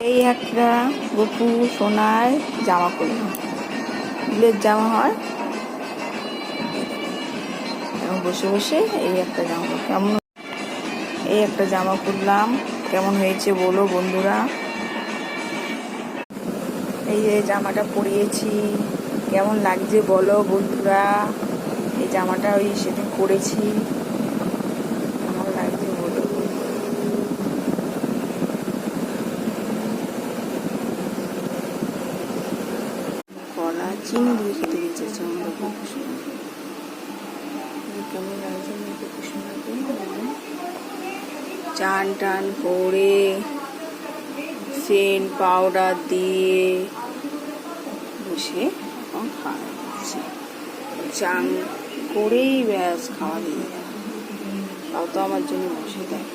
এই একটা গপু সোনার জামা করলাম, উলের জামা হয়। এখন বসে বসে এই একটা জামা কেমন, এই একটা জামা করলাম, কেমন হয়েছে বলো বন্ধুরা। এই যে জামাটা পরিয়েছি, কেমন লাগছে বলো বন্ধুরা। এই জামাটা ওই সেদিন করেছি, কেমন লাগছে বলো। কলা চিনি দিয়ে খেতে গেছে আমাদের কুসুমাকে, কেমন লাগছে আমাদের কুসুমাকে। চান টান করে সেন্ট পাউডার দিয়ে বসে এখন খাওয়া দিচ্ছে। চান করেই ব্যাস খাওয়া দিয়ে তাও তো আমার জন্য বসে দেয়।